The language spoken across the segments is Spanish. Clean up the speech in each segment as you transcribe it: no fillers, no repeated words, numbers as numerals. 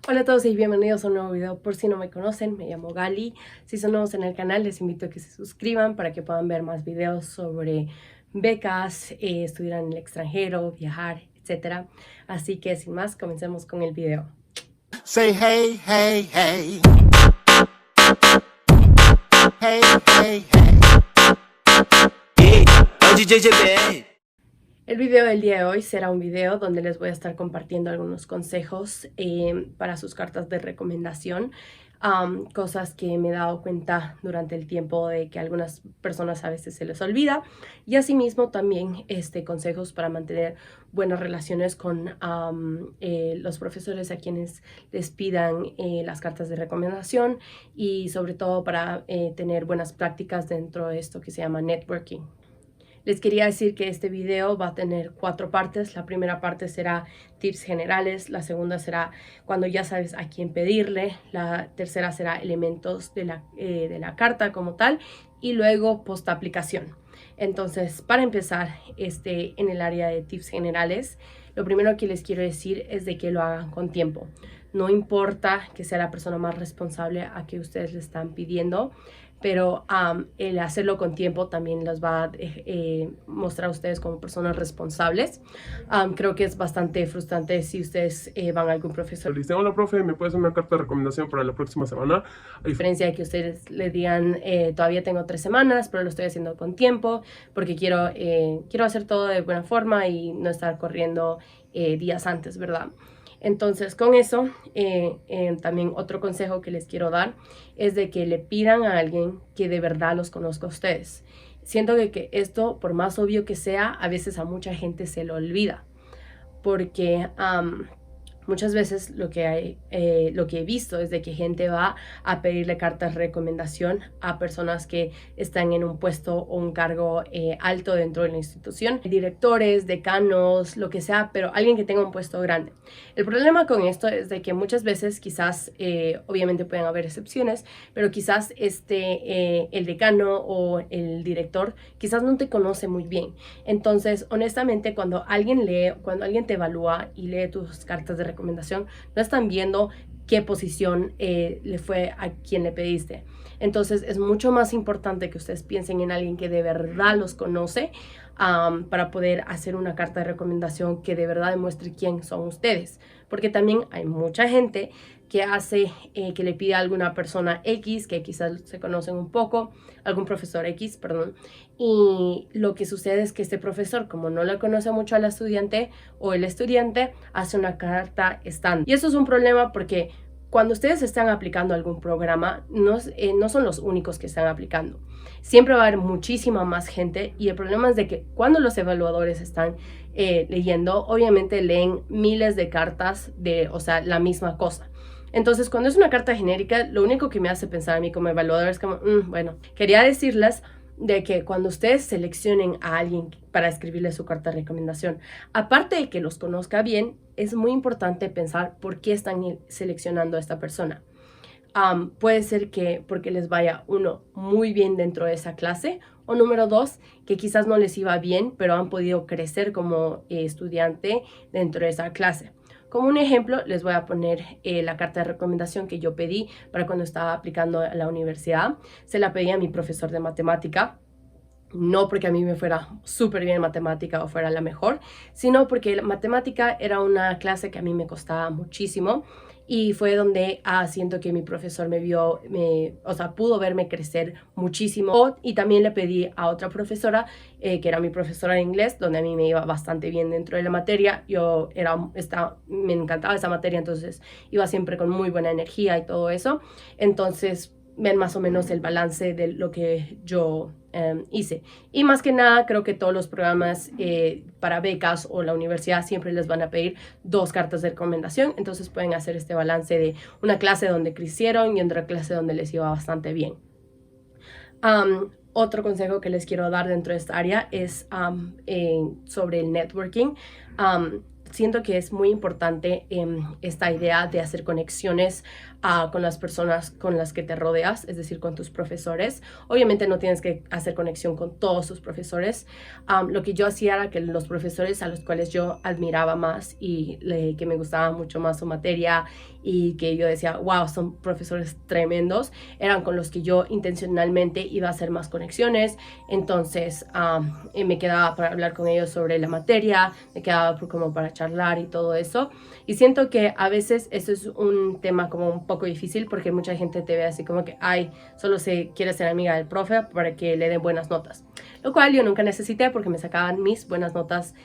Hola a todos y bienvenidos a un nuevo video. Por si no me conocen, me llamo Gali. Si son nuevos en el canal, les invito a que se suscriban para que puedan ver más videos sobre becas, estudiar en el extranjero, viajar, etc. Así que sin más, comencemos con el video. Say hey, hey, hey. Hey, hey, hey. Yeah, El video del día de hoy será un video donde les voy a estar compartiendo algunos consejos para sus cartas de recomendación, cosas que me he dado cuenta durante el tiempo de que a algunas personas a veces se les olvida, y asimismo también consejos para mantener buenas relaciones con los profesores a quienes les pidan las cartas de recomendación, y sobre todo para tener buenas prácticas dentro de esto que se llama networking. Les quería decir que este video va a tener 4 partes. La primera parte será tips generales, la segunda será cuando ya sabes a quién pedirle, la tercera será elementos de la carta como tal, y luego post aplicación. Entonces, para empezar en el área de tips generales, lo primero que les quiero decir es de que lo hagan con tiempo. No importa que sea la persona más responsable a que ustedes le están pidiendo, pero el hacerlo con tiempo también los va a mostrar a ustedes como personas responsables. Creo que es bastante frustrante si ustedes van a algún profesor. Le dicen, hola profe, ¿me puedes dar una carta de recomendación para la próxima semana? A diferencia de que ustedes le digan, todavía tengo 3 semanas, pero lo estoy haciendo con tiempo porque quiero hacer todo de buena forma y no estar corriendo días antes, ¿verdad? Entonces, con eso, también otro consejo que les quiero dar es de que le pidan a alguien que de verdad los conozca a ustedes. Siento que esto, por más obvio que sea, a veces a mucha gente se lo olvida, porque muchas veces lo que he visto es de que gente va a pedirle cartas de recomendación a personas que están en un puesto o un cargo alto dentro de la institución, directores, decanos, lo que sea, pero alguien que tenga un puesto grande. El problema con esto es de que muchas veces quizás, obviamente pueden haber excepciones, pero quizás el decano o el director quizás no te conoce muy bien. Entonces, honestamente, cuando alguien te evalúa y lee tus cartas de recomendación, no están viendo qué posición le fue a quien le pediste. Entonces es mucho más importante que ustedes piensen en alguien que de verdad los conoce, para poder hacer una carta de recomendación que de verdad demuestre quién son ustedes, porque también hay mucha gente que hace, que le pide a alguna persona X, que quizás se conocen un poco, algún profesor X, perdón, y lo que sucede es que este profesor, como no le conoce mucho al estudiante, o el estudiante hace una carta estándar. Y eso es un problema porque cuando ustedes están aplicando algún programa, no son los únicos que están aplicando. Siempre va a haber muchísima más gente, y el problema es de que cuando los evaluadores están leyendo, obviamente leen miles de cartas o sea, la misma cosa. Entonces, cuando es una carta genérica, lo único que me hace pensar a mí como evaluador es como, bueno, quería decirles de que cuando ustedes seleccionen a alguien para escribirle su carta de recomendación, aparte de que los conozca bien, es muy importante pensar por qué están seleccionando a esta persona. Puede ser que porque les vaya, uno, muy bien dentro de esa clase, o número 2, que quizás no les iba bien, pero han podido crecer como estudiante dentro de esa clase. Como un ejemplo, les voy a poner la carta de recomendación que yo pedí para cuando estaba aplicando a la universidad. Se la pedí a mi profesor de matemática. No porque a mí me fuera súper bien matemática o fuera la mejor, sino porque la matemática era una clase que a mí me costaba muchísimo, y fue donde siento que mi profesor o sea, pudo verme crecer muchísimo. Y también le pedí a otra profesora, que era mi profesora de inglés, donde a mí me iba bastante bien dentro de la materia. Me encantaba esa materia, entonces iba siempre con muy buena energía y todo eso. Entonces, ven más o menos el balance de lo que yo hice. Y más que nada, creo que todos los programas para becas o la universidad siempre les van a pedir 2 cartas de recomendación. Entonces pueden hacer este balance de una clase donde crecieron y otra clase donde les iba bastante bien. Otro consejo que les quiero dar dentro de esta área es sobre el networking. siento que es muy importante esta idea de hacer conexiones con las personas con las que te rodeas, es decir, con tus profesores. Obviamente no tienes que hacer conexión con todos tus profesores. Lo que yo hacía era que los profesores a los cuales yo admiraba más y que me gustaba mucho más su materia y que yo decía, wow, son profesores tremendos, eran con los que yo intencionalmente iba a hacer más conexiones. Entonces me quedaba para hablar con ellos sobre la materia, me quedaba como para charlar y todo eso. Y siento que a veces eso es un tema como un poco difícil porque mucha gente te ve así como que, ay, solo se quiere ser amiga del profe para que le den buenas notas. Lo cual yo nunca necesité porque me sacaban mis buenas notas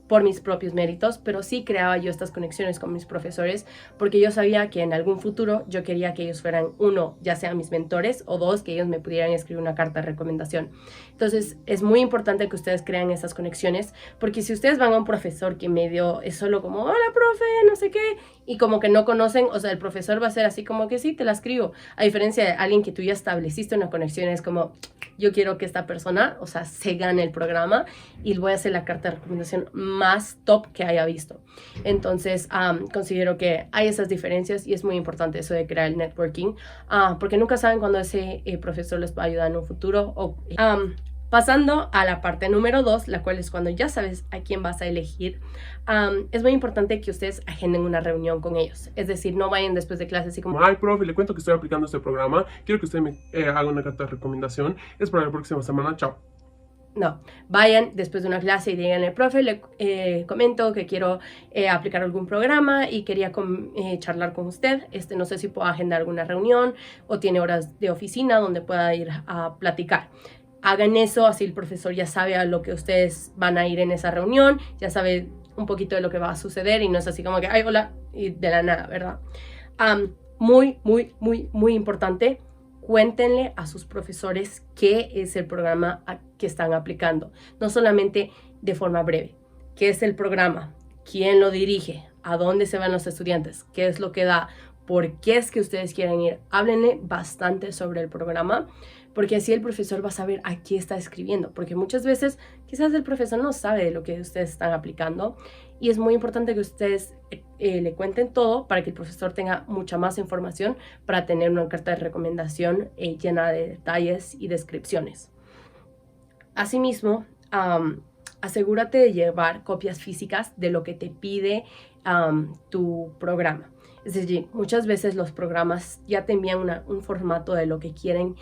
por mis propios méritos, pero sí creaba yo estas conexiones con mis profesores porque yo sabía que en algún futuro yo quería que ellos fueran, uno, ya sean mis mentores, o dos, que ellos me pudieran escribir una carta de recomendación. Entonces es muy importante que ustedes crean esas conexiones, porque si ustedes van a un profesor que medio es solo como, hola profe, no sé qué, y como que no conocen, o sea, el profesor va a ser así como que sí, te la escribo, a diferencia de alguien que tú ya estableciste una conexión, es como, yo quiero que esta persona, o sea, se gane el programa y voy a hacer la carta de recomendación más top que haya visto. Entonces, considero que hay esas diferencias y es muy importante eso de crear el networking, porque nunca saben cuándo ese profesor les va a ayudar en un futuro. Pasando a la parte número 2, la cual es cuando ya sabes a quién vas a elegir, es muy importante que ustedes agenden una reunión con ellos. Es decir, no vayan después de clases así como, Ay, profe, le cuento que estoy aplicando este programa. Quiero que usted me haga una carta de recomendación. Es para la próxima semana. Chao. no, vayan después de una clase y digan al profe, le comento que quiero aplicar algún programa y quería charlar con usted. No sé si puedo agendar alguna reunión o tiene horas de oficina donde pueda ir a platicar. Hagan eso, así el profesor ya sabe a lo que ustedes van a ir en esa reunión, ya sabe un poquito de lo que va a suceder y no es así como que, ay, hola, y de la nada, ¿verdad? Muy, muy, muy, muy importante, cuéntenle a sus profesores qué es el programa que están aplicando. No solamente de forma breve, qué es el programa, quién lo dirige, a dónde se van los estudiantes, qué es lo que da, por qué es que ustedes quieren ir. Háblenle bastante sobre el programa, porque así el profesor va a saber a qué está escribiendo, porque muchas veces quizás el profesor no sabe de lo que ustedes están aplicando y es muy importante que ustedes le cuenten todo para que el profesor tenga mucha más información para tener una carta de recomendación llena de detalles y descripciones. Asimismo, asegúrate de llevar copias físicas de lo que te pide tu programa. Es decir, muchas veces los programas ya te envían un formato de lo que quieren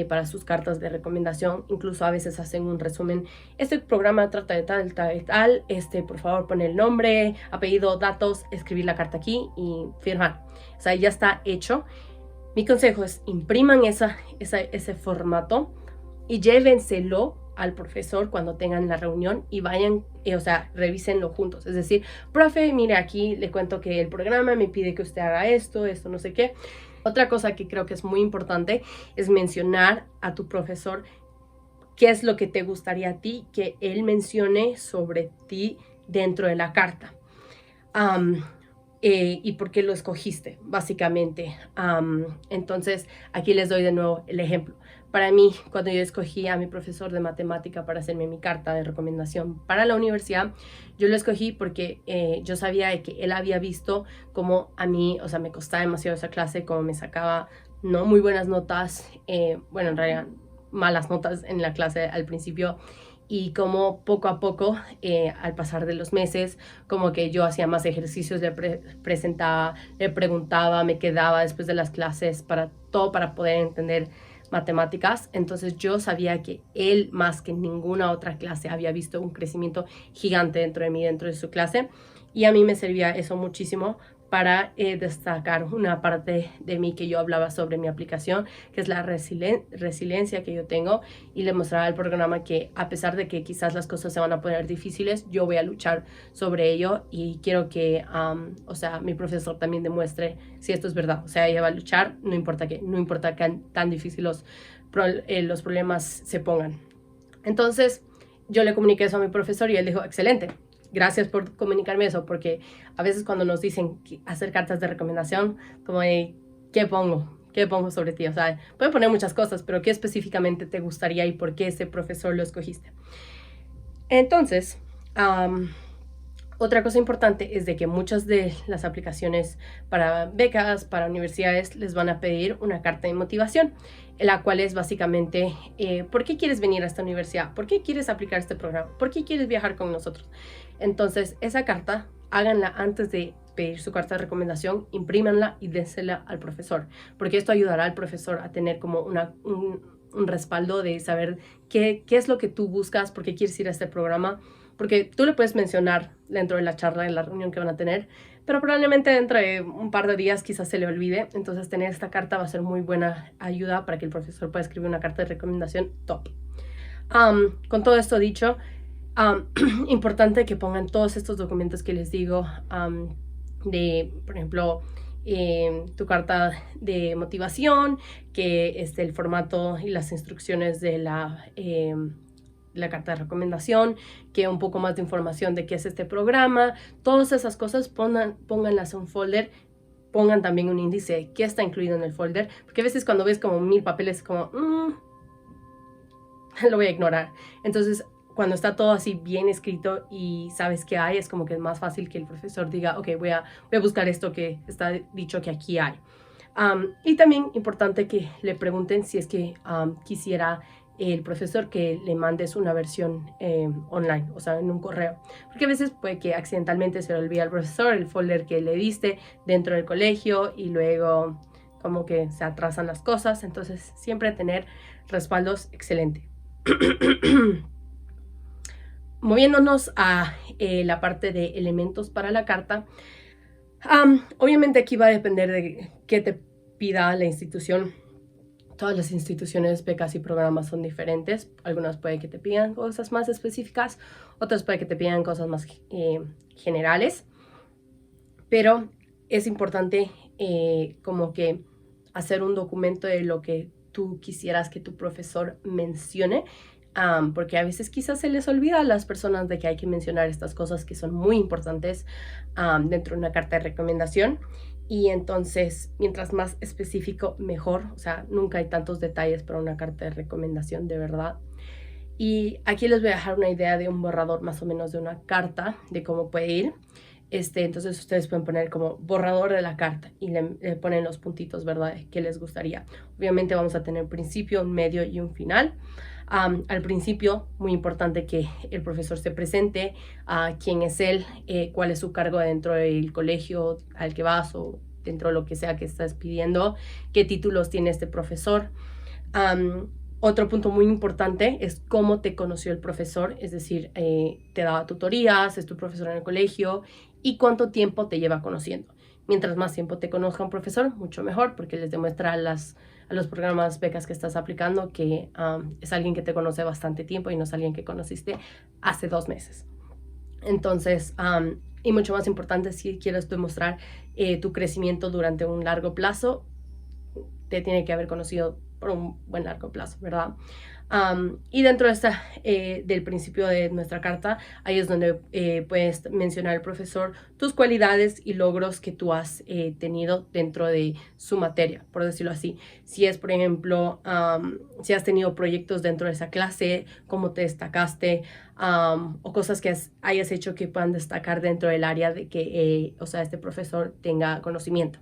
para sus cartas de recomendación. Incluso a veces hacen un resumen. Este programa trata de tal, tal, tal. Por favor, pon el nombre, apellido, datos, escribir la carta aquí y firmar. O sea, ya está hecho. Mi consejo es impriman ese formato y llévenselo al profesor cuando tengan la reunión y vayan, revísenlo juntos. Es decir, profe, mire, aquí le cuento que el programa me pide que usted haga esto, no sé qué. Otra cosa que creo que es muy importante es mencionar a tu profesor qué es lo que te gustaría a ti que él mencione sobre ti dentro de la carta. Y por qué lo escogiste, básicamente. Entonces, aquí les doy de nuevo el ejemplo. Para mí, cuando yo escogí a mi profesor de matemática para hacerme mi carta de recomendación para la universidad, yo lo escogí porque yo sabía que él había visto cómo a mí, o sea, me costaba demasiado esa clase, cómo me sacaba no muy buenas notas, en realidad malas notas en la clase al principio, y como poco a poco, al pasar de los meses, como que yo hacía más ejercicios, le presentaba, le preguntaba, me quedaba después de las clases para poder entender matemáticas. Entonces yo sabía que él, más que ninguna otra clase, había visto un crecimiento gigante dentro de mí, dentro de su clase, y a mí me servía eso muchísimo para destacar una parte de mí que yo hablaba sobre mi aplicación, que es la resiliencia que yo tengo, y le mostraba al programa que a pesar de que quizás las cosas se van a poner difíciles, yo voy a luchar sobre ello y quiero que, mi profesor también demuestre si esto es verdad. O sea, ella va a luchar, no importa que tan difíciles los problemas se pongan. Entonces, yo le comuniqué eso a mi profesor y él dijo, excelente. Gracias por comunicarme eso, porque a veces cuando nos dicen hacer cartas de recomendación, como de, ¿qué pongo sobre ti? O sea, pueden poner muchas cosas, pero ¿qué específicamente te gustaría y por qué ese profesor lo escogiste? Entonces, Otra cosa importante es de que muchas de las aplicaciones para becas, para universidades, les van a pedir una carta de motivación, en la cual es básicamente ¿por qué quieres venir a esta universidad? ¿Por qué quieres aplicar este programa? ¿Por qué quieres viajar con nosotros? Entonces, esa carta, háganla antes de pedir su carta de recomendación, imprímanla y désela al profesor, porque esto ayudará al profesor a tener como un respaldo de saber qué es lo que tú buscas, por qué quieres ir a este programa. Porque tú le puedes mencionar dentro de la charla, en la reunión que van a tener, pero probablemente dentro de un par de días quizás se le olvide. Entonces tener esta carta va a ser muy buena ayuda para que el profesor pueda escribir una carta de recomendación top. Con todo esto dicho, importante que pongan todos estos documentos que les digo, de, por ejemplo, tu carta de motivación, que es el formato y las instrucciones de la carta de recomendación, que un poco más de información de qué es este programa. Todas esas cosas pónganlas en un folder. Pongan también un índice de qué está incluido en el folder, porque a veces cuando ves como 1000 papeles como lo voy a ignorar. Entonces cuando está todo así bien escrito y sabes qué hay, es como que es más fácil que el profesor diga, ok, voy a buscar esto que está dicho que aquí hay. Y también importante que le pregunten si es que quisiera el profesor que le mandes una versión online, o sea, en un correo. Porque a veces puede que accidentalmente se le olvide al profesor el folder que le diste dentro del colegio y luego como que se atrasan las cosas. Entonces, siempre tener respaldos excelente. Moviéndonos a la parte de elementos para la carta. Obviamente aquí va a depender de qué te pida la institución. Todas las instituciones, becas y programas son diferentes. Algunas puede que te pidan cosas más específicas, otras puede que te pidan cosas más generales. Pero es importante como que hacer un documento de lo que tú quisieras que tu profesor mencione, porque a veces quizás se les olvida a las personas de que hay que mencionar estas cosas que son muy importantes dentro de una carta de recomendación. Y entonces, mientras más específico, mejor. O sea, nunca hay tantos detalles para una carta de recomendación, de verdad. Y aquí les voy a dejar una idea de un borrador más o menos de una carta, de cómo puede ir. Entonces ustedes pueden poner como borrador de la carta y le ponen los puntitos, ¿verdad?, que les gustaría. Obviamente vamos a tener un principio, un medio y un final. Al principio, muy importante que el profesor se presente, quién es él, cuál es su cargo dentro del colegio al que vas o dentro de lo que sea que estás pidiendo, qué títulos tiene este profesor. Otro punto muy importante es cómo te conoció el profesor, es decir, te daba tutorías, es tu profesor en el colegio y cuánto tiempo te lleva conociendo. Mientras más tiempo te conozca un profesor, mucho mejor, porque les demuestra a los programas, becas que estás aplicando que es alguien que te conoce bastante tiempo y no es alguien que conociste hace 2 meses. Entonces, y mucho más importante, si quieres demostrar tu crecimiento durante un largo plazo, te tiene que haber conocido por un buen largo plazo, ¿verdad? Y dentro de del principio de nuestra carta, ahí es donde puedes mencionar al profesor tus cualidades y logros que tú has tenido dentro de su materia, por decirlo así. Si es, por ejemplo, si has tenido proyectos dentro de esa clase, cómo te destacaste, o cosas que hayas hecho que puedan destacar dentro del área de que, o sea, este profesor tenga conocimiento.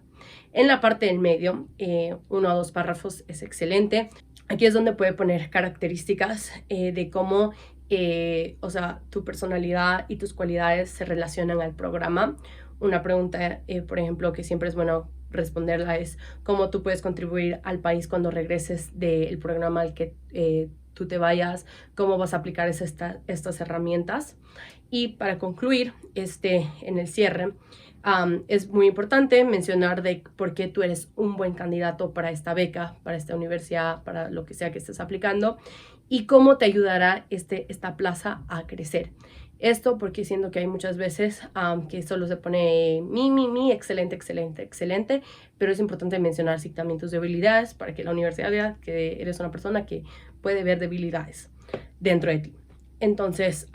En la parte del medio, 1 a 2 párrafos es excelente. Aquí es donde puede poner características de cómo, o sea, tu personalidad y tus cualidades se relacionan al programa. Una pregunta, por ejemplo, que siempre es bueno responderla es cómo tú puedes contribuir al país cuando regreses del programa al que tú te vayas, cómo vas a aplicar estas herramientas. Y para concluir, en el cierre, es muy importante mencionar de por qué tú eres un buen candidato para esta beca, para esta universidad, para lo que sea que estés aplicando y cómo te ayudará esta plaza a crecer. Esto porque siento que hay muchas veces que solo se pone excelente, excelente, excelente, pero es importante mencionar sí, también tus debilidades para que la universidad vea que eres una persona que puede ver debilidades dentro de ti. Entonces,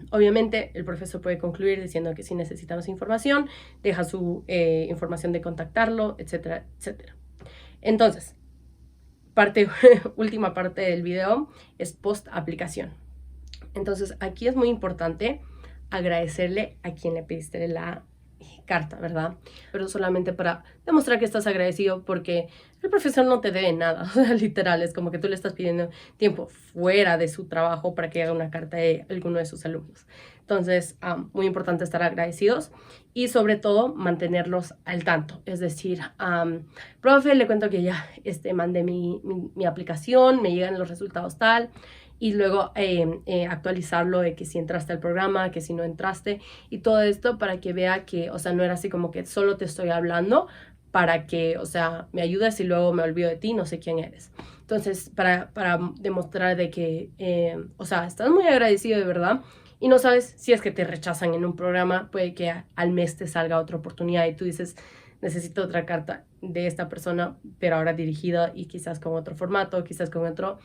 obviamente, el profesor puede concluir diciendo que si necesita más información, deja su información de contactarlo, etcétera, etcétera. Entonces, última parte del video es post-aplicación. Entonces, aquí es muy importante agradecerle a quien le pediste la carta, ¿verdad? Pero solamente para demostrar que estás agradecido porque el profesor no te debe nada, o sea, literal, es como que tú le estás pidiendo tiempo fuera de su trabajo para que haga una carta de alguno de sus alumnos. Entonces, muy importante estar agradecidos y sobre todo mantenerlos al tanto. Es decir, profe, le cuento que ya mandé mi aplicación, me llegan los resultados tal, y luego actualizarlo de que si entraste al programa, que si no entraste y todo esto para que vea que, o sea, no era así como que solo te estoy hablando para que, o sea, me ayudes y luego me olvido de ti, no sé quién eres. Entonces, para demostrar de que, o sea, estás muy agradecido de verdad y no sabes si es que te rechazan en un programa, puede que al mes te salga otra oportunidad y tú dices, necesito otra carta de esta persona, pero ahora dirigida y quizás con otro formato, quizás con otro.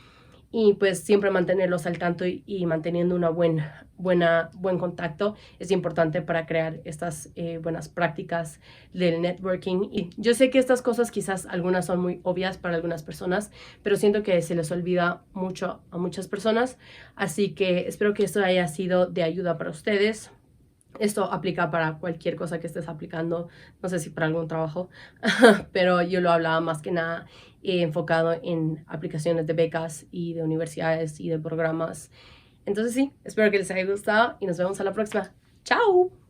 Y pues siempre mantenerlos al tanto y manteniendo una buen contacto es importante para crear estas buenas prácticas del networking. Y yo sé que estas cosas quizás algunas son muy obvias para algunas personas, pero siento que se les olvida mucho a muchas personas. Así que espero que esto haya sido de ayuda para ustedes. Esto aplica para cualquier cosa que estés aplicando, no sé si para algún trabajo, pero yo lo hablaba más que nada enfocado en aplicaciones de becas y de universidades y de programas. Entonces sí, espero que les haya gustado y nos vemos a la próxima. ¡Chao!